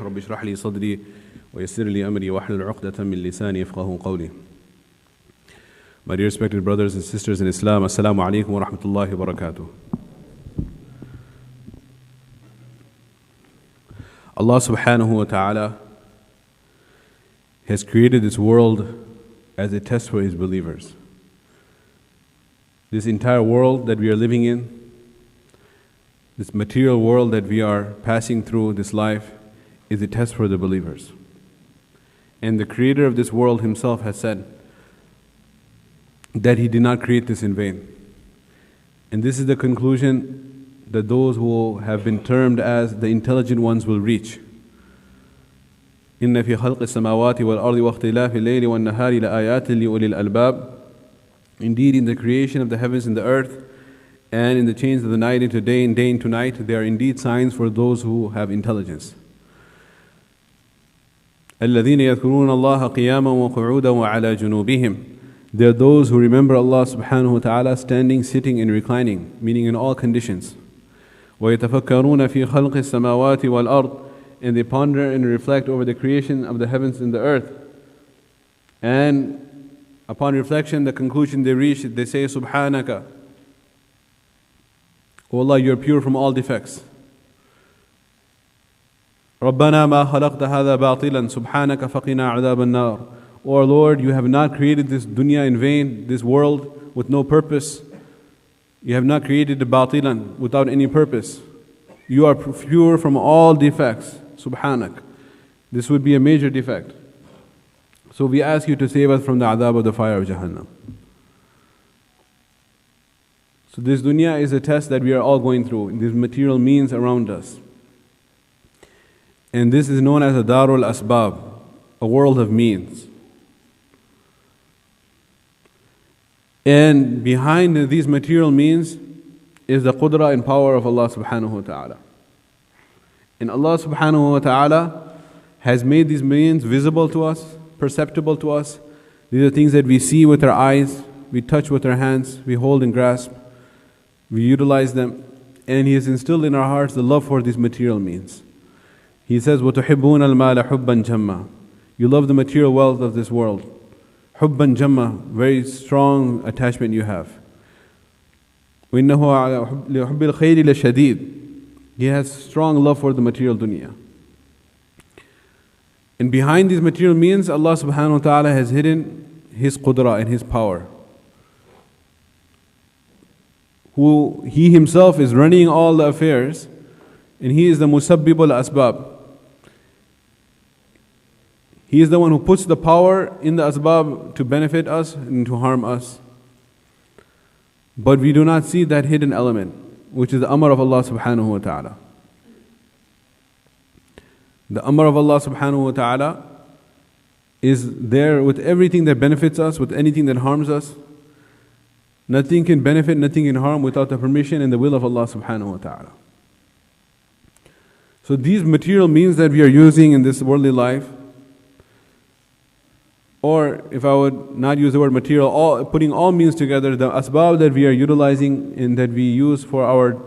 رب اشرح لي صدري ويسر لي أمري واحلل عقدة من لساني يفقهوا قولي. My dear respected brothers and sisters in Islam, Assalamu alaikum wa rahmatullahi wa barakatuh. Allah subhanahu wa ta'ala has created this world as a test for His believers. This entire world that we are living in, this material world that we are passing through, this life, is a test for the believers. And the creator of this world Himself has said that He did not create this in vain. And this is the conclusion that those who have been termed as the intelligent ones will reach. إِنَّ فِي خَلْقِ السَّمَاوَاتِ وَالْأَرْضِ وَاخْتِلَافِ اللَّيْلِ وَالنَّهَارِ لَآيَاتٍ لِأُولِي الْأَلْبَابِ. Indeed, in the creation of the heavens and the earth, and in the change of the night into day and day into night, there are indeed signs for those who have intelligence. الَّذِينَ يَذْكُرُونَ اللَّهَ قِيَامًا وَقُعُودًا وَعَلَى جُنُوبِهِمْ. There are those who remember Allah subhanahu wa ta'ala standing, sitting and reclining, meaning in all conditions. وَيَتَفَكَّرُونَ فِي خَلْقِ السَّمَاوَاتِ وَالْأَرْضِ. And they ponder and reflect over the creation of the heavens and the earth. And upon reflection, the conclusion they reach, they say, Subhanaka. O Allah, you are pure from all defects. رَبَّنَا مَا خَلَقْتَ هَذَا بَاطِلًا سُبْحَانَكَ فَقِنَا عَذَابَ النَّارِ. O our Lord, you have not created this dunya in vain, this world with no purpose. You have not created the batilan without any purpose. You are pure from all defects. Subhanak. This would be a major defect. So we ask you to save us from the adhab of the fire of Jahannam. So this dunya is a test that we are all going through, these material means around us. And this is known as a Darul Asbab, a world of means. And behind these material means is the qudra and power of Allah subhanahu wa ta'ala. And Allah subhanahu wa ta'ala has made these means visible to us, perceptible to us. These are things that we see with our eyes, we touch with our hands, we hold and grasp, we utilize them. And He has instilled in our hearts the love for these material means. He says, وَتُحِبُّونَ الْمَالَ حُبًّا جَمًّا. You love the material wealth of this world. حُبًّا جَمًّا, very strong attachment you have. وَإِنَّهُ عَلَى حُبِّ الْخَيْرِ لَشَدِيدٌ. He has strong love for the material dunya. And behind these material means, Allah subhanahu wa ta'ala has hidden His qudra and His power. Who He Himself is running all the affairs, and He is the musabbibul asbab. He is the one who puts the power in the asbab to benefit us and to harm us. But we do not see that hidden element, which is the amr of Allah subhanahu wa ta'ala. The amr of Allah subhanahu wa ta'ala is there with everything that benefits us, with anything that harms us. Nothing can benefit, nothing can harm without the permission and the will of Allah subhanahu wa ta'ala. So these material means that we are using in this worldly life, or if I would not use the word material, putting all means together, the asbab that we are utilizing and that we use for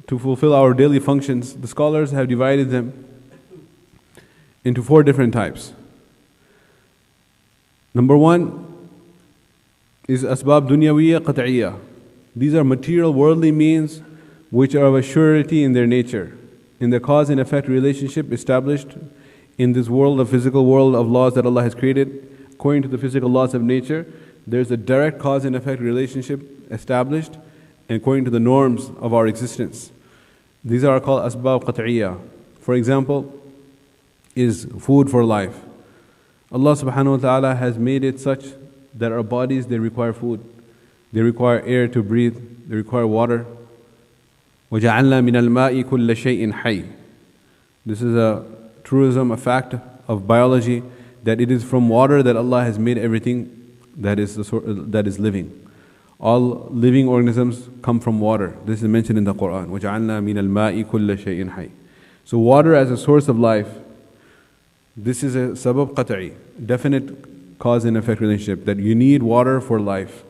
to fulfill our daily functions, the scholars have divided them into 4 different types. Number 1 is asbab dunyawiyya qat'iyya. These are material worldly means which are of a surety in their nature, in the cause and effect relationship established in this world, of physical world of laws that Allah has created. According to the physical laws of nature, there's a direct cause and effect relationship established, and according to the norms of our existence. These are called asbab qat'iyya. For example, is food for life. Allah subhanahu wa ta'ala has made it such that our bodies, they require food. They require air to breathe. They require water. وَجَعَلْنَا مِنَ الْمَاءِ كُلَّ شَيْءٍ حَيٍّ. This is a truism, a fact of biology, that it is from water that Allah has made everything that is living. All living organisms come from water. This is mentioned in the Quran. وَجَعَلْنَا مِنَ الْمَاءِ كُلَّ شَيْءٍ حَيٍّ. So water as a source of life, this is a sabab qat'i, definite cause and effect relationship, that you need water for life.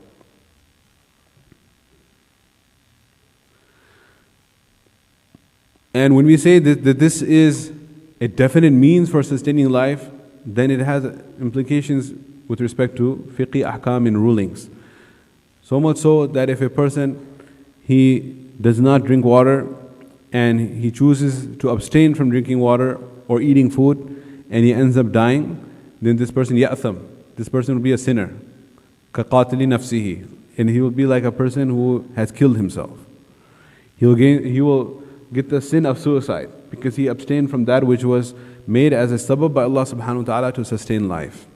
And when we say that this is a definite means for sustaining life, then it has implications with respect to fiqh ahkam and rulings. So much so that if a person, he does not drink water and he chooses to abstain from drinking water or eating food and he ends up dying, then this person ya'tham, this person will be a sinner. كَقَاتِلِ نَفْسِهِ, and he will be like a person who has killed himself. He will get the sin of suicide because he abstained from that which was made as a sabab by Allah subhanahu wa ta'ala to sustain life.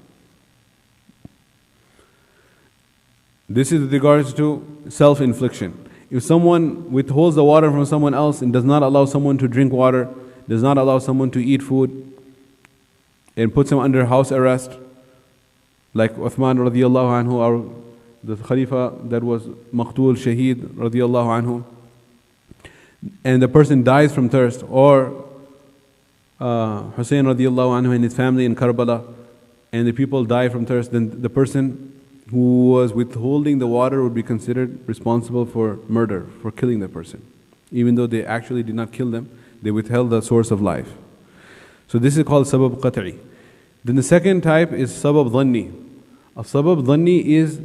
This is with regards to self-infliction. If someone withholds the water from someone else and does not allow someone to drink water, does not allow someone to eat food, and puts him under house arrest, like Uthman radiallahu anhu, or the Khalifa that was Maqtul Shaheed radiallahu anhu, and the person dies from thirst, or Hussein radiallahu anhu and his family in Karbala, and the people die from thirst, then the person who was withholding the water would be considered responsible for murder, for killing the person. Even though they actually did not kill them, they withheld the source of life. So this is called sabab qat'i. Then the second type is sabab dhanni. A sabab dhanni is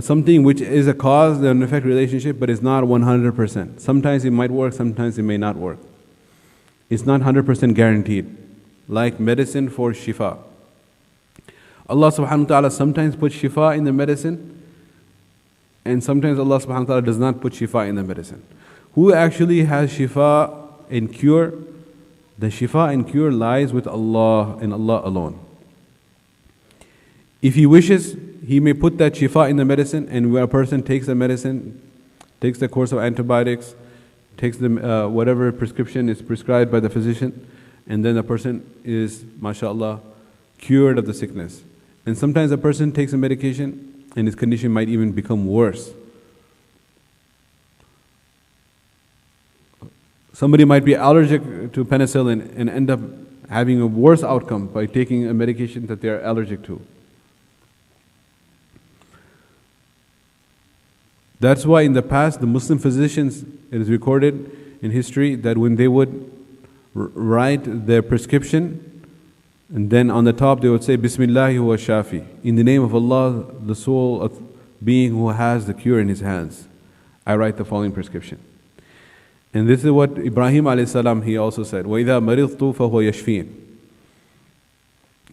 something which is a cause and effect relationship, but is not 100%. Sometimes it might work, sometimes it may not work. It's not 100% guaranteed. Like medicine for shifa. Allah subhanahu wa ta'ala sometimes puts shifa in the medicine, and sometimes Allah subhanahu wa ta'ala does not put shifa in the medicine. Who actually has shifa and cure? The shifa and cure lies with Allah and Allah alone. If He wishes, He may put that shifa in the medicine, and when a person takes the medicine, takes the course of antibiotics, takes the whatever prescription is prescribed by the physician, and then the person is, mashallah, cured of the sickness. And sometimes a person takes a medication and his condition might even become worse. Somebody might be allergic to penicillin and end up having a worse outcome by taking a medication that they are allergic to. That's why in the past, the Muslim physicians, it is recorded in history that when they would write their prescription, and then on the top they would say, Bismillahi huwa shafi. In the name of Allah, the sole of being who has the cure in his hands, I write the following prescription. And this is what Ibrahim alayhi salam, he also said, وَإِذَا مَرِضْتُ فَهُوَ يَشْفِينِ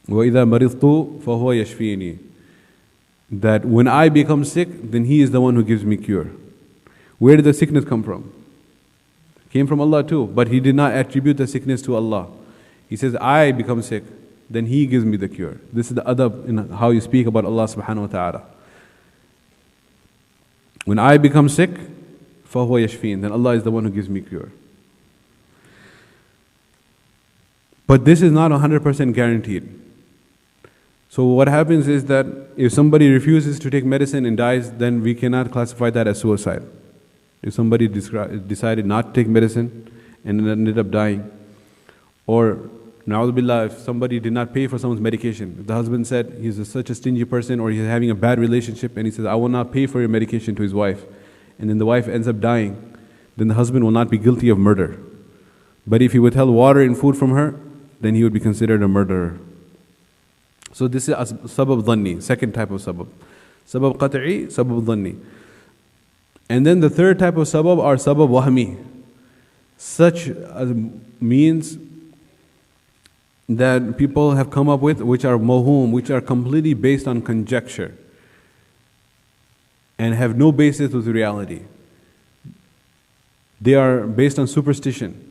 وَإِذَا مَرِضْتُ فَهُوَ يَشْفِينِ. That when I become sick, then He is the one who gives me cure. Where did the sickness come from? It came from Allah too, but He did not attribute the sickness to Allah. He says, I become sick, then He gives me the cure. This is the adab in how you speak about Allah subhanahu wa ta'ala. When I become sick, فَهُوَ يَشْفِينَ, then Allah is the one who gives me cure. But this is not 100% guaranteed. So what happens is that if somebody refuses to take medicine and dies, then we cannot classify that as suicide. If somebody decided not to take medicine and ended up dying, or na'udhu billah, if somebody did not pay for someone's medication, if the husband said he's such a stingy person or he's having a bad relationship and he says, I will not pay for your medication to his wife, and then the wife ends up dying, then the husband will not be guilty of murder. But if he withheld water and food from her, then he would be considered a murderer. So this is sabab dhanni, second type of sabab. Sabab qat'i, sabab dhanni. And then the third type of sabab are sabab wahmi. Such means that people have come up with, which are mawhum, which are completely based on conjecture and have no basis with reality. They are based on superstition.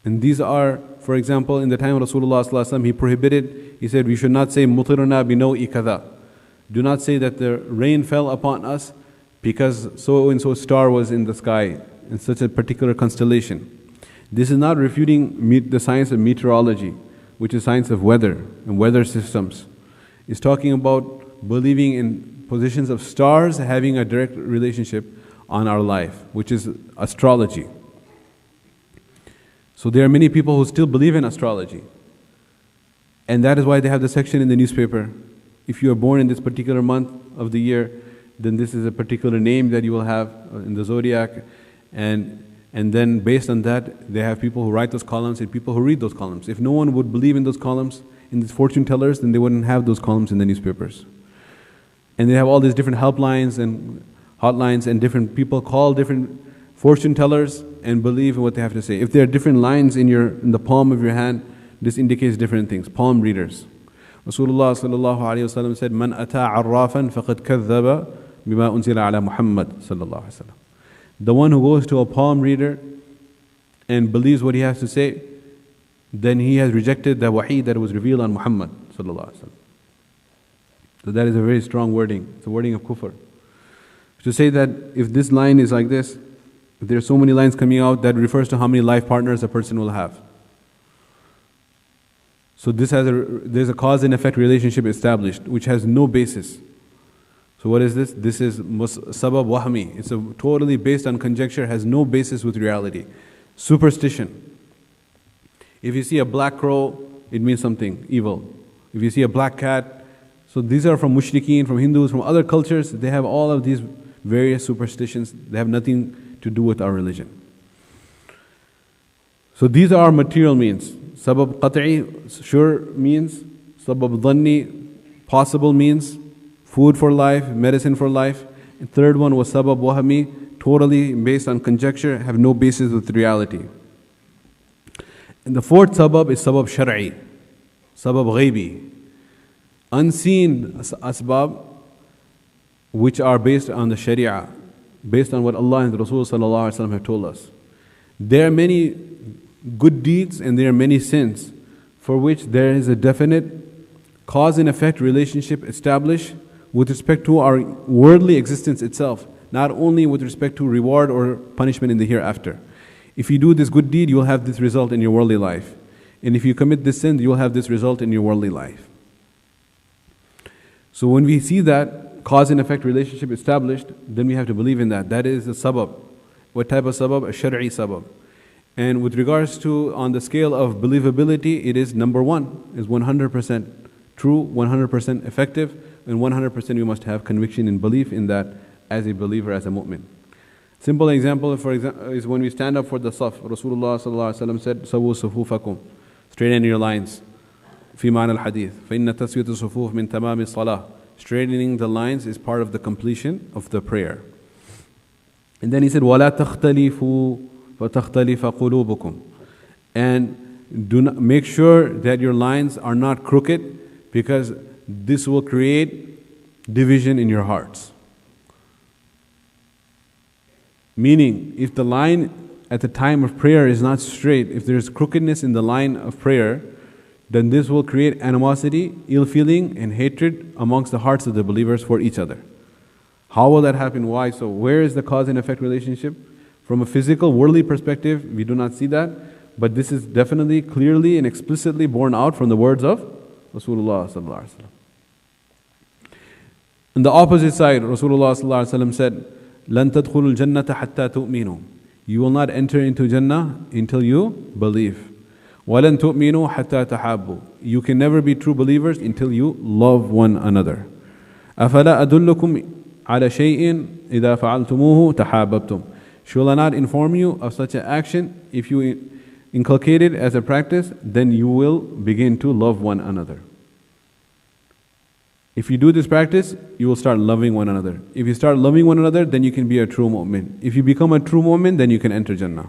And these are, for example, in the time of Rasulullah sallallahu alaihi wasallam, he prohibited, he said, we should not say mutirna binawi kada. Do not say that the rain fell upon us because so and so star was in the sky in such a particular constellation. This is not refuting the science of meteorology, which is science of weather and weather systems. It's talking about believing in positions of stars having a direct relationship on our life, which is astrology. So there are many people who still believe in astrology. And that is why they have the section in the newspaper. If you are born in this particular month of the year, then this is a particular name that you will have in the zodiac. And And then based on that, they have people who write those columns and people who read those columns. If no one would believe in those columns, in these fortune tellers, then they wouldn't have those columns in the newspapers. And they have all these different helplines and hotlines, and different people call different fortune tellers and believe in what they have to say. If there are different lines in the palm of your hand, this indicates different things. Palm readers. Rasulullah sallallahu alaihi wasallam said, "Man ata arrafan faqad kadhaba bima unzila ala Muhammad sallallahu alaihi wasallam." The one who goes to a palm reader and believes what he has to say, then he has rejected the wahi that was revealed on Muhammad sallallahu alaihi wasallam. So that is a very strong wording. It's a wording of kufr. To say that if this line is like this, if there are so many lines coming out, that refers to how many life partners a person will have. So there's a cause and effect relationship established, which has no basis. So what is this? This is sabab wahmi. It's totally based on conjecture, has no basis with reality. Superstition. If you see a black crow, it means something evil. If you see a black cat, so these are from mushrikeen, from Hindus, from other cultures. They have all of these various superstitions. They have nothing to do with our religion. So these are material means. Sabab qat'i, sure means. Sabab dhanni, possible means. Food for life, medicine for life. And third one was sabab wahmi, totally based on conjecture, have no basis with reality. And the fourth sabab is sabab shar'i, sabab ghaibi. Unseen asbab, which are based on the sharia, based on what Allah and the Rasul sallallahu alaihi wasallam have told us. There are many good deeds and there are many sins for which there is a definite cause and effect relationship established with respect to our worldly existence itself, not only with respect to reward or punishment in the hereafter. If you do this good deed, you will have this result in your worldly life. And if you commit this sin, you will have this result in your worldly life. So when we see that cause and effect relationship established, then we have to believe in that. That is the sabab. What type of sabab? A shar'i sabab. And with regards to on the scale of believability, it is number one, is 100% true, 100% effective, and 100% we must have conviction and belief in that as a believer, as a mu'min. Simple example, for example, is when we stand up for the saf. Rasulullah sallallahu alaihi wasallam said, "Sawu sufufakum," straighten your lines. في معنى الحديث فإن تسوية الصفوف من تمام الصلاة. Straightening the lines is part of the completion of the prayer. And then he said, وَلَا تَخْتَلِفُوا فَتَخْتَلِفَ قُلُوبُكُمْ. And do not make sure that your lines are not crooked, because this will create division in your hearts. Meaning, if the line at the time of prayer is not straight, if there is crookedness in the line of prayer, then this will create animosity, ill feeling, and hatred amongst the hearts of the believers for each other. How will that happen? Why? So where is the cause and effect relationship? From a physical, worldly perspective, we do not see that, but this is definitely, clearly, and explicitly borne out from the words of Rasulullah sallallahu alaihi wasallam. On the opposite side, Rasulullah sallallahu alaihi wasallam said, "Lan tadkhulul jannata hatta tu'minu." You will not enter into Jannah until you believe. وَلَن تُؤْمِنُوا حَتَّى تَحَابُّوا. You can never be true believers until you love one another. أَفَلَا أَدُلُّكُمْ عَلَى شَيْءٍ إِذَا فَعَلْتُمُوهُ تَحَابَبْتُمْ. Shall I not inform you of such an action? If you inculcate it as a practice, then you will begin to love one another. If you do this practice, you will start loving one another. If you start loving one another, then you can be a true mu'min. If you become a true mu'min, then you can enter Jannah.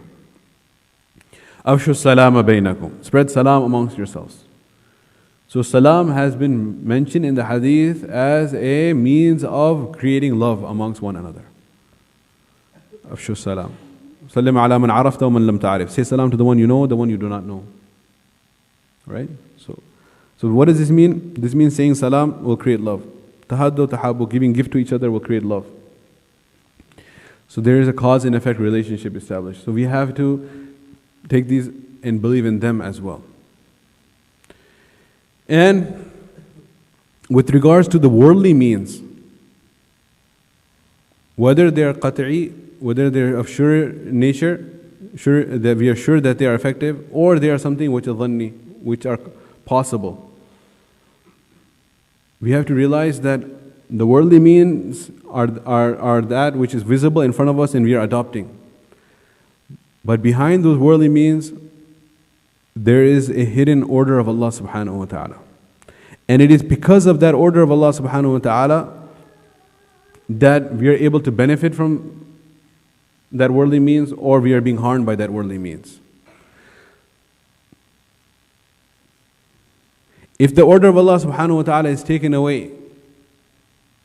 Afshu salama bainakum. Spread salam amongst yourselves. So salam has been mentioned in the hadith as a means of creating love amongst one another. Afshu salam. Sallim ala man arafta wa man lam ta'arif. Say salam to the one you know, the one you do not know. Right? So what does this mean? This means saying salam will create love. Tahaddu, tahabbu, giving gift to each other will create love. So there is a cause and effect relationship established. So we have to take these and believe in them as well. And with regards to the worldly means, whether they are qat'i, whether they are of sure nature, sure that we are sure that they are effective, or they are something which are dhanni, which are possible. We have to realize that the worldly means are that which is visible in front of us and we are adopting. But behind those worldly means, there is a hidden order of Allah subhanahu wa ta'ala. And it is because of that order of Allah subhanahu wa ta'ala that we are able to benefit from that worldly means, or we are being harmed by that worldly means. If the order of Allah subhanahu wa ta'ala is taken away,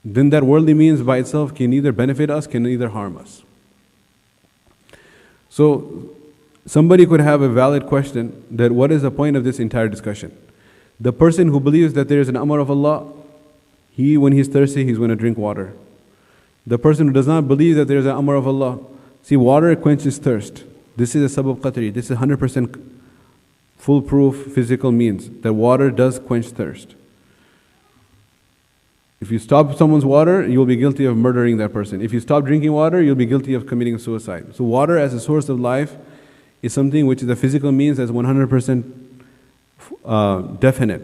then that worldly means by itself can neither benefit us, can neither harm us. So, somebody could have a valid question that what is the point of this entire discussion? The person who believes that there is an amr of Allah, when he's thirsty, he's going to drink water. The person who does not believe that there is an amr of Allah, see, water quenches thirst. This is a sabab qatri. This is 100% foolproof physical means that water does quench thirst. If you stop someone's water, you'll be guilty of murdering that person. If you stop drinking water, you'll be guilty of committing suicide. So water as a source of life is something which is a physical means that's 100% definite.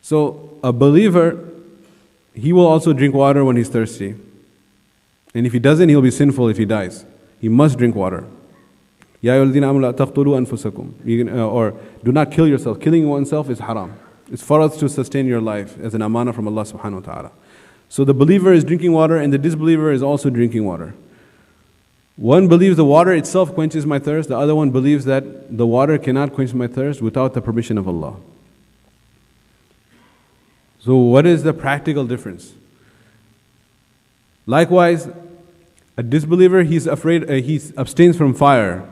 So a believer, he will also drink water when he's thirsty. And if he doesn't, he'll be sinful if he dies. He must drink water. Ya ayyuhalladhina amanu la taqtulu anfusakum. Or do not kill yourself. Killing oneself is haram. It's for us to sustain your life as an amana from Allah subhanahu wa ta'ala. So the believer is drinking water and the disbeliever is also drinking water. One believes the water itself quenches my thirst. The other one believes that the water cannot quench my thirst without the permission of Allah. So what is the practical difference? Likewise, a disbeliever, he abstains from fire.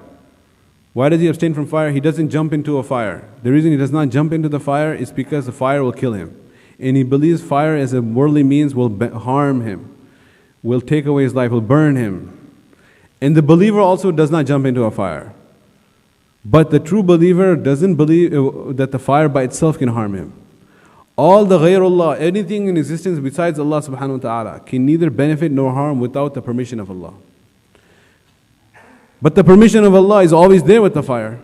Why does he abstain from fire? He doesn't jump into a fire. The reason he does not jump into the fire is because the fire will kill him. And he believes fire as a worldly means will harm him, will take away his life, will burn him. And the believer also does not jump into a fire. But the true believer doesn't believe that the fire by itself can harm him. All the ghayrullah, anything in existence besides Allah subhanahu wa ta'ala, can neither benefit nor harm without the permission of Allah. But the permission of Allah is always there with the fire.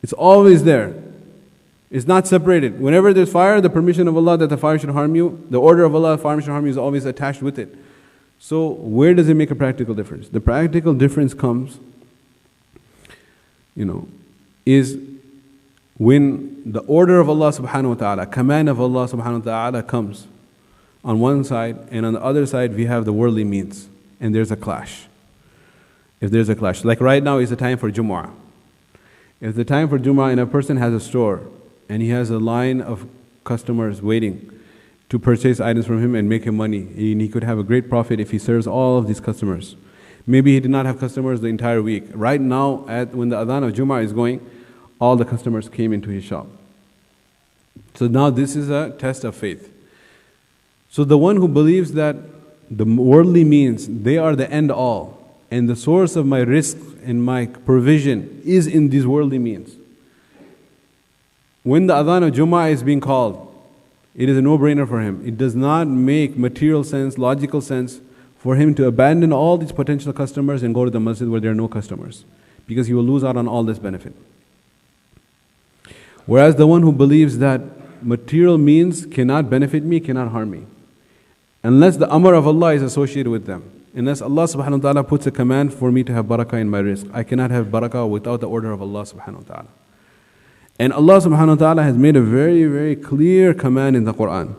It's always there. It's not separated. Whenever there's fire, the permission of Allah that the fire should harm you, the order of Allah that the fire should harm you is always attached with it. So where does it make a practical difference? The practical difference comes, is when the order of Allah subhanahu wa ta'ala, command of Allah subhanahu wa ta'ala comes on one side, and on the other side we have the worldly means, and there's a clash. If there's a clash, like right now is the time for Jummah. If the time for Jummah and a person has a store and he has a line of customers waiting to purchase items from him and make him money, and he could have a great profit if he serves all of these customers. Maybe he did not have customers the entire week. Right now, when the adhan of Jummah is going, all the customers came into his shop. So now this is a test of faith. So the one who believes that the worldly means, they are the end all, and the source of my risk and my provision is in these worldly means. When the adhan of Jummah is being called, it is a no-brainer for him. It does not make material sense, logical sense for him to abandon all these potential customers and go to the masjid where there are no customers, because he will lose out on all this benefit. Whereas the one who believes that material means cannot benefit me, cannot harm me, unless the amr of Allah is associated with them. Unless Allah subhanahu wa ta'ala puts a command for me to have barakah in my rizq, I cannot have barakah without the order of Allah subhanahu wa ta'ala. And Allah subhanahu wa ta'ala has made a very, very clear command in the Quran.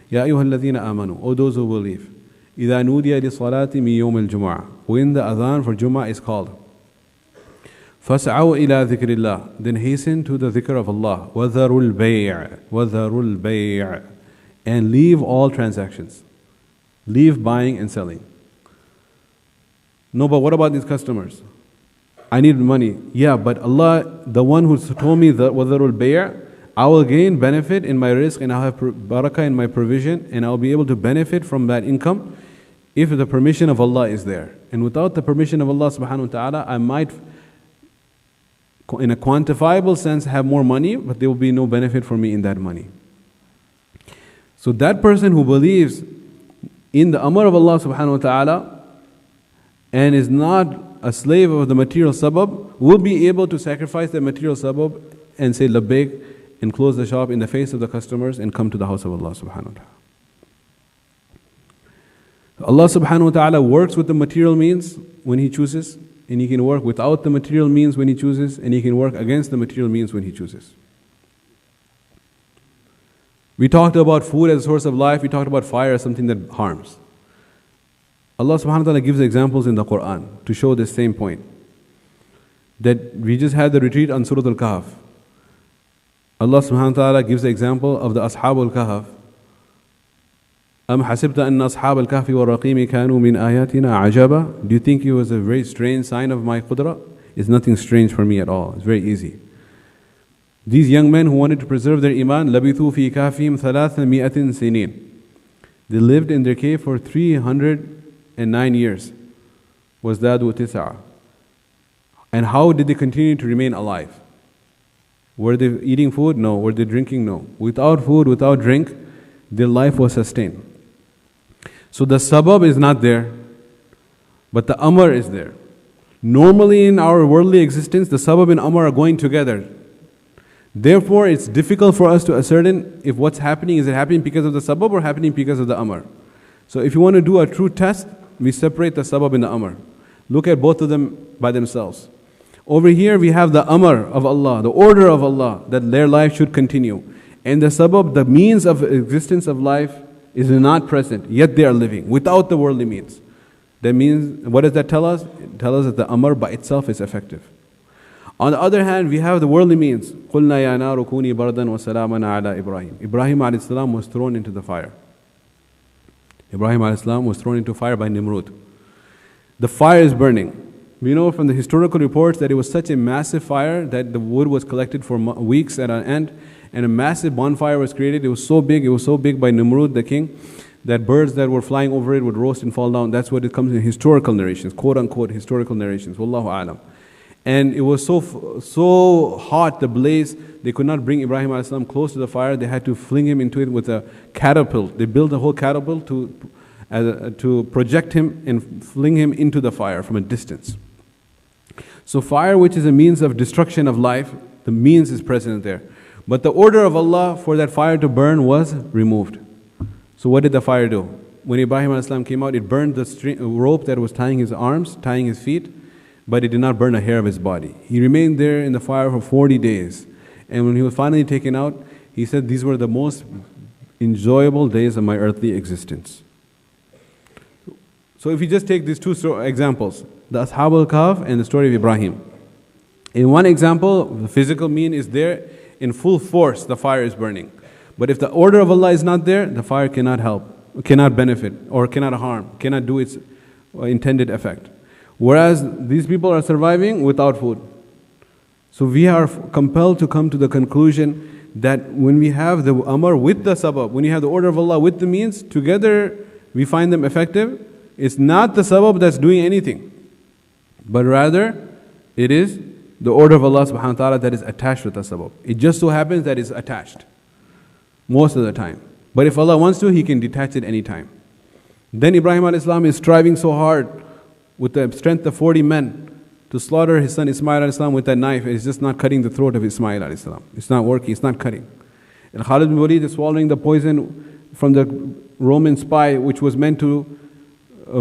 Ya ayyuhalladhina amanu, O those who believe, إِذَا نُودِيَ لِصَلَاةِ مِن يَوْمِ الْجُمُعَةِ, when the adhan for Jummah is called, فَاسْعَوْا إِلَى ذِكْرِ اللَّهِ, then hasten to the dhikr of Allah, وَذَرُوا الْبَيْعَ, and leave all transactions. Leave buying and selling. No, but what about these customers? I need money. Yeah, but Allah, the one who told me that وَذَرُوا الْبَيْعَ, I will gain benefit in my rizq and I'll have barakah in my provision, and I'll be able to benefit from that income if the permission of Allah is there. And without the permission of Allah subhanahu wa ta'ala, I might, in a quantifiable sense, have more money, but there will be no benefit for me in that money. So that person who believes in the amr of Allah subhanahu wa ta'ala and is not a slave of the material sabab will be able to sacrifice the material sabab and say labbaik and close the shop in the face of the customers and come to the house of Allah subhanahu wa ta'ala. Allah subhanahu wa ta'ala works with the material means when He chooses. and he can work without the material means when he chooses, and he can work against the material means when he chooses. We talked about food as a source of life, we talked about fire as something that harms. Allah subhanahu wa ta'ala gives examples in the Quran to show this same point. That we just had the retreat on Surah Al-Kahf. Allah subhanahu wa ta'ala gives the example of the Ashab al-Kahf. أَمْ حَسِبْتَ أَنَّ أَصْحَابَ الْكَهْفِ وَالرَّقِيمِ كَانُوا مِنْ آيَاتِنَا عَجَبًا. Do you think it was a very strange sign of my qudra? It's nothing strange for me at all. It's very easy. These young men who wanted to preserve their iman, لَبِثُوا فِي كَهْفِهِمْ 300 سِنِينَ. They lived in their cave for 309 years. وَازْدَادُوا تِسْعًا. And how did they continue to remain alive? Were they eating food? No. Were they drinking? No. Without food, without drink, their life was sustained. So the sabab is not there, but the amr is there. Normally in our worldly existence, the sabab and amr are going together. Therefore, it's difficult for us to ascertain if what's happening, is it happening because of the sabab or happening because of the amr. So if you want to do a true test, we separate the sabab and the amr. Look at both of them by themselves. Over here we have the amr of Allah, the order of Allah, that their life should continue. And the sabab, the means of existence of life, is not present, yet they are living without the worldly means. That means, what does that tell us? It tells us that the amr by itself is effective. On the other hand, we have the worldly means. قُلْنَا يَا نَارُ كُونِي بَرْدًا وَسَلَامًا عَلَىٰ إِبْرَاهِيمَ. Ibrahim alayhi salam was thrown into the fire. Ibrahim alayhi salam was thrown into fire by Nimrud. The fire is burning. We know from the historical reports that it was such a massive fire that the wood was collected for weeks at an end, and a massive bonfire was created. It was so big by Nimrud, the king, that birds that were flying over it would roast and fall down. That's what it comes in historical narrations, quote unquote historical narrations. Wallahu a'lam. And it was so hot, the blaze, they could not bring Ibrahim alayhi salam close to the fire. They had to fling him into it with a catapult. They built a whole catapult to project him and fling him into the fire from a distance. So fire, which is a means of destruction of life, the means is present there. But the order of Allah for that fire to burn was removed. So what did the fire do? When Ibrahim a.s. came out, it burned the rope that was tying his arms, tying his feet, but it did not burn a hair of his body. He remained there in the fire for 40 days. And when he was finally taken out, he said, these were the most enjoyable days of my earthly existence. So if you just take these two examples, the Ashab al-Kahf and the story of Ibrahim. In one example, the physical mean is there, in full force the fire is burning. But if the order of Allah is not there, the fire cannot help, cannot benefit, or cannot harm, cannot do its intended effect. Whereas these people are surviving without food. So we are compelled to come to the conclusion that when we have the amr with the sabab, when you have the order of Allah with the means, together we find them effective. It's not the sabab that's doing anything, but rather it is the order of Allah subhanahu wa ta'ala that is attached with the sabab. It just so happens that it's attached most of the time. But if Allah wants to, He can detach it any time. Then Ibrahim alayhi salam is striving so hard with the strength of 40 men to slaughter his son Ismail alayhi salam with that knife. It's just not cutting the throat of Ismail alayhi salam. It's not working, it's not cutting. And Khalid bin Walid is swallowing the poison from the Roman spy, which was meant to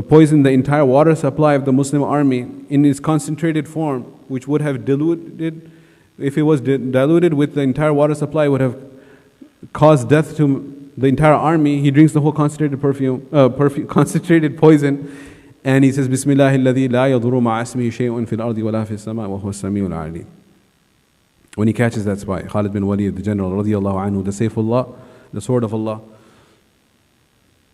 poison the entire water supply of the Muslim army in its concentrated form, which would have diluted, if it was diluted with the entire water supply, would have caused death to the entire army. He drinks the whole concentrated concentrated poison, and he says, Bismillah alladhi la yadurru ma'a ismihi shay'un fil ardi wa la fis sama' wa huwa as-sami'ul 'alim. When he catches that spy, Khalid bin Walid, the general, radiyallahu anhu, the Sayfullah, the sword of Allah,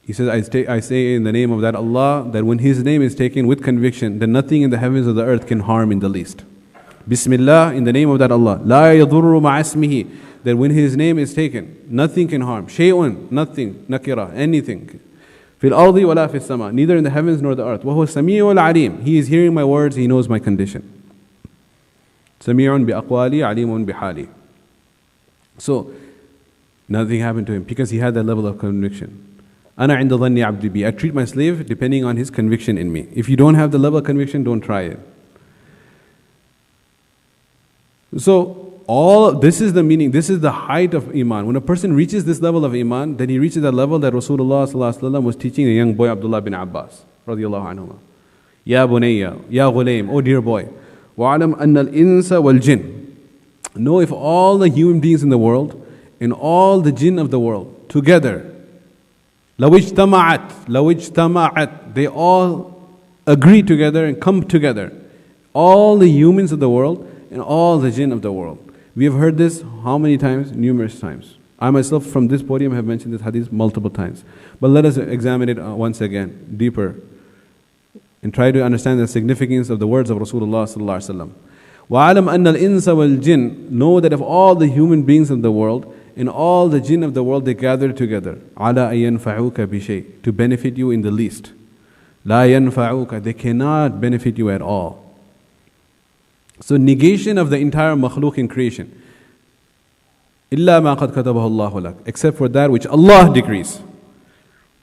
he says, I say in the name of that Allah, that when His name is taken with conviction, then nothing in the heavens or the earth can harm in the least. Bismillah, in the name of that Allah. La yadurru ma'asmihi, that when His name is taken, nothing can harm. Shay'un, nothing, nakira, anything. Fil ardi wa la fis sama, neither in the heavens nor the earth. Wa huwa sami'ul 'alim, He is hearing my words, He knows my condition. Sami'un bi aqwali, 'alimun bi hali. So, nothing happened to him because he had that level of conviction. Ana 'inda dhanni 'abdi bi. I treat my slave depending on his conviction in me. If you don't have the level of conviction, don't try it. So, this is the meaning, this is the height of Iman. When a person reaches this level of Iman, then he reaches that level that Rasulullah ﷺ was teaching a young boy, Abdullah bin Abbas, radiyallahu anhu. Ya bunayya, ya ghulaym, oh dear boy. وَعَلَمْ أَنَّ الْإِنسَ وَالْجِنَّ. Know if all the human beings in the world and all the jinn of the world together, لَوْ اجْتَمَعَتْ, they all agree together and come together. All the humans of the world and all the jinn of the world. We have heard this how many times? Numerous times. I myself from this podium have mentioned this hadith multiple times. But let us examine it once again, deeper, and try to understand the significance of the words of Rasulullah sallallahu alaihi wasallam. وَعَلَمْ أَنَّ الْإِنسَ وَالْجِنَّ. Know that if all the human beings of the world and all the jinn of the world, they gather together, عَلَىٰ أَن يَنْفَعُوكَ بِشَيْءٍ, to benefit you in the least. لَا يَنْفَعُوكَ, they cannot benefit you at all. So negation of the entire makhluk in creation. إِلَّا مَا قَدْ كَتَبَهُ اللَّهُ لَكَ, except for that which Allah decrees.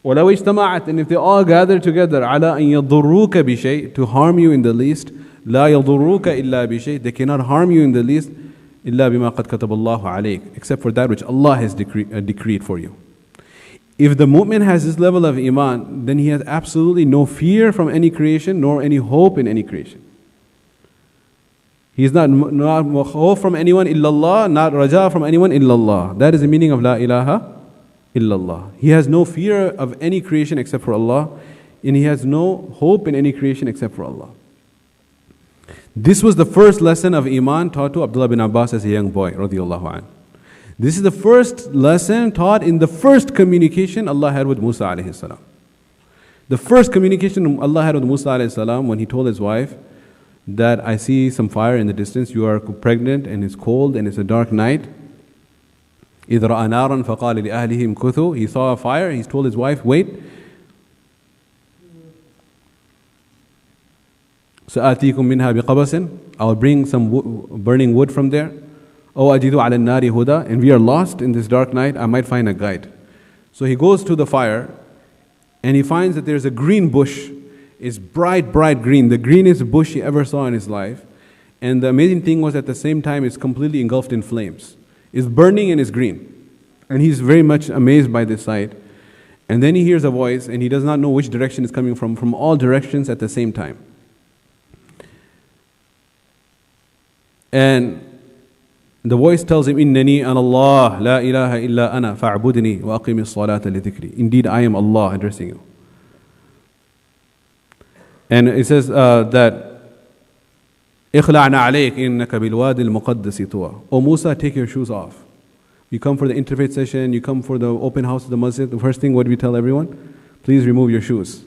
وَلَوْ اجْتَمَعَتْ, and if they all gather together, عَلَىٰ أَن يَضُرُّوكَ بِشَيْءٍ, to harm you in the least, لَا يَضُرُّوكَ إِلَّا بِشَيْءٍ, they cannot harm you in the least, إِلَّا بِمَا قَدْ كَتَبَ اللَّهُ عَلَيْكَ, except for that which Allah has decreed for you. If the mu'min has this level of iman, then he has absolutely no fear from any creation, nor any hope in any creation. He is not hope from anyone illallah, not raja from anyone illallah. That is the meaning of la ilaha illallah. He has no fear of any creation except for Allah, and he has no hope in any creation except for Allah. This was the first lesson of iman taught to Abdullah bin Abbas as a young boy, radiyallahu anhu. This is the first lesson taught in the first communication Allah had with Musa alayhi salam. The first communication Allah had with Musa alayhi salam, when he told his wife that I see some fire in the distance, you are pregnant and it's cold and it's a dark night. إِذْ رَأَى نَارًا فَقَالَ لِأَهْلِهِ امْكُثُوا. He saw a fire, he's told his wife, wait. سَآتِيكُم مِّنْهَا بِقَبَسٍ, I will bring some burning wood from there. أَوْ أَجِدُ عَلَى النَّارِ هُدًى, and we are lost in this dark night, I might find a guide. So he goes to the fire and he finds that there's a green bush. It's bright green, the greenest bush he ever saw in his life. And the amazing thing was, at the same time, it's completely engulfed in flames. It's burning and it's green. And he's very much amazed by this sight. And then he hears a voice and he does not know which direction it's coming from all directions at the same time. And the voice tells him, إِنَّنِي أَنَا اللَّهُ لَا إِلَهَ إِلَّا أَنَا فَاعْبُدْنِي وَأَقِمِ الصَّلَاةَ لِذِكْرِي. Indeed, I am Allah addressing you. And it says that إِخْلَعْنَا عَلَيْكَ إِنَّكَ بِالْوَادِ الْمُقَدَّسِ طُوَى. O Musa, take your shoes off. You come for the interfaith session, you come for the open house of the masjid, the first thing, what do we tell everyone? Please remove your shoes.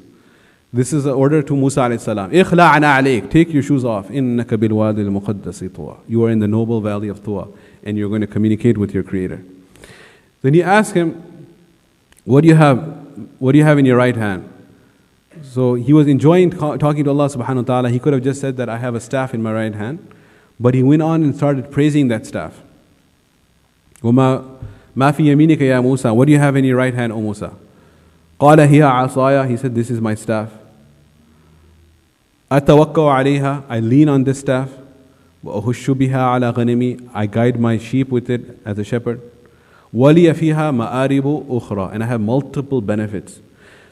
This is an order to Musa alayhi salam. إِخْلَعْنَا عَلَيْكَ, take your shoes off. إِنَّكَ بِالْوَادِ الْمُقَدَّسِ طُوَى. You are in the noble valley of Tuwa, and you're going to communicate with your Creator. Then he asked him, what do you have in your right hand? So he was enjoying talking to Allah subhanahu wa ta'ala. He could have just said that I have a staff in my right hand, but he went on and started praising that staff. وَمَا فِي يَمِينِكَ يَا Musa, what do you have in your right hand, O Musa? قَالَ هِيَ عَصَايَ, he said, this is my staff. أَتَوَكَّوْ عَلَيْهَا, I lean on this staff. وَأَهُشُّ بِهَا عَلَى غَنَمِي, I guide my sheep with it as a shepherd. وَلِيَ فِيهَا مَآرِبُ أُخْرَى, and I have multiple benefits.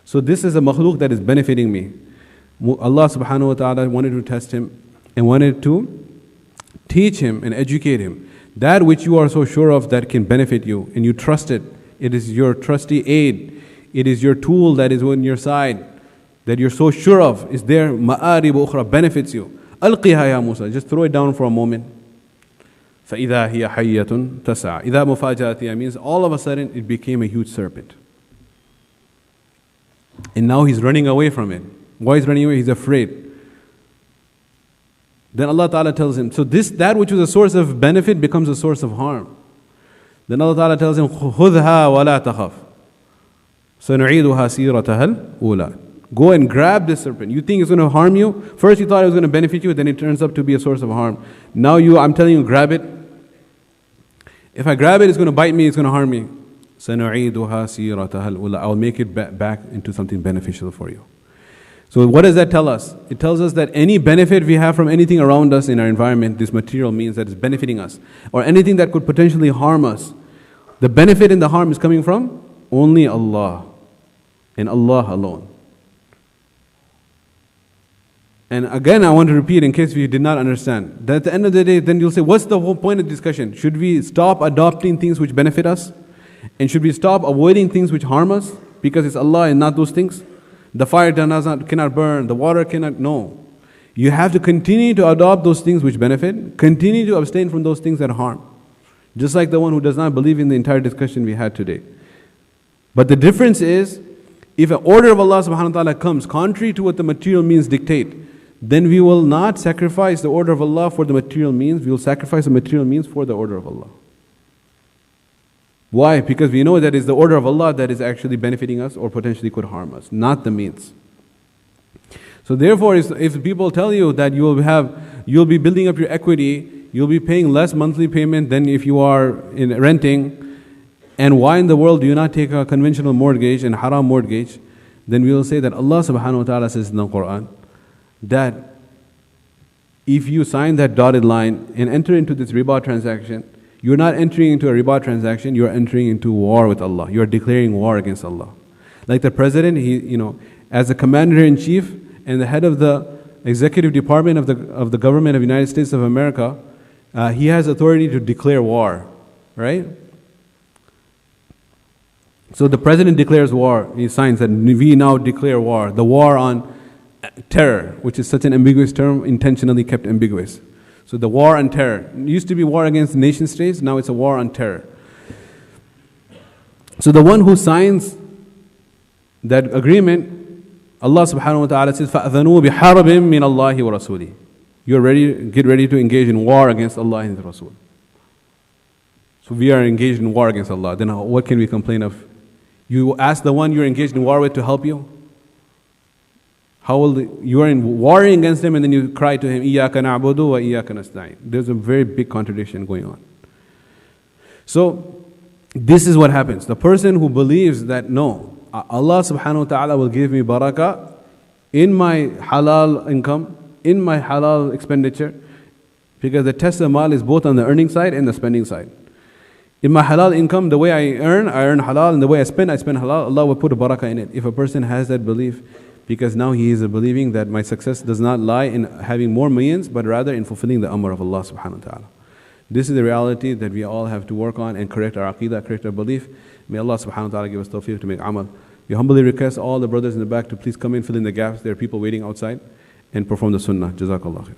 So this is a makhluk that is benefiting me. Allah subhanahu wa ta'ala wanted to test him and wanted to teach him and educate him. That which you are so sure of that can benefit you and you trust it. It is your trusty aid. It is your tool that is on your side, that you're so sure of, is there. Ma'arib ukhra, benefits you. Alqiha ya Musa, just throw it down for a moment. فَإِذَا هِيَ حَيَّةٌ تَسْعَى. إِذَا مُفَاجَأَتِهَا means all of a sudden it became a huge serpent. And now he's running away from it. Why is he running away? He's afraid. Then Allah Ta'ala tells him, so that which was a source of benefit becomes a source of harm. Then Allah Ta'ala tells him, خُذْهَا وَلَا تَخَفْ سَنُعِيدُهَا سِيرَتَهَا الْأُولَى. Go and grab this serpent. You think it's going to harm you? First you thought it was going to benefit you, then it turns up to be a source of harm. Now I'm telling you, grab it. If I grab it, it's going to bite me, it's going to harm me. سَنُعِيدُهَا سِيرَتَهَا الْأُولَى. I will make it back into something beneficial for you. So what does that tell us? It tells us that any benefit we have from anything around us in our environment, this material means that it's benefiting us. Or anything that could potentially harm us. The benefit and the harm is coming from only Allah. And Allah alone. And again, I want to repeat in case you did not understand, that at the end of the day, then you'll say, what's the whole point of discussion? Should we stop adopting things which benefit us? And should we stop avoiding things which harm us? Because it's Allah and not those things? The fire cannot burn, the water cannot, no. You have to continue to adopt those things which benefit, continue to abstain from those things that harm. Just like the one who does not believe in the entire discussion we had today. But the difference is, if an order of Allah subhanahu wa ta'ala comes contrary to what the material means dictate, then we will not sacrifice the order of Allah for the material means, we will sacrifice the material means for the order of Allah. Why? Because we know that it's the order of Allah that is actually benefiting us or potentially could harm us, not the means. So therefore, if people tell you that you'll be building up your equity, you'll be paying less monthly payment than if you are in renting, and why in the world do you not take a conventional mortgage and haram mortgage? Then we will say that Allah subhanahu wa ta'ala says in the Quran that if you sign that dotted line and enter into this riba transaction, you're not entering into a riba transaction, you're entering into war with Allah. You're declaring war against Allah. Like the president, as the commander-in-chief and the head of the executive department of the government of the United States of America, he has authority to declare war, right? So the president declares war, he signs that we now declare war, the war on terror, which is such an ambiguous term, intentionally kept ambiguous. So the war on terror. It used to be war against nation states, now it's a war on terror. So the one who signs that agreement, Allah subhanahu wa ta'ala says, فَأَذَنُوا بِحَرَبٍ مِّنَ اللَّهِ وَرَسُولِهِ. You're ready, get ready to engage in war against Allah and His Rasul. So we are engaged in war against Allah. Then what can we complain of? You ask the one you're engaged in war with to help you? You are in warring against him and then you cry to him, إِيَّاكَ نَعْبُدُ وَإِيَّاكَ نَسْتَعِينُ. There's a very big contradiction going on. So this is what happens. The person who believes that no, Allah subhanahu wa ta'ala will give me barakah in my halal income, in my halal expenditure, because the test of mal is both on the earning side and the spending side. In my halal income, the way I earn halal, and the way I spend halal, Allah will put a barakah in it. If a person has that belief, because now he is believing that my success does not lie in having more means, but rather in fulfilling the amr of Allah subhanahu wa ta'ala. This is the reality that we all have to work on and correct our aqidah, correct our belief. May Allah subhanahu wa ta'ala give us tawfiq to make amal. We humbly request all the brothers in the back to please come in, fill in the gaps. There are people waiting outside, and perform the sunnah. Jazakallah khair.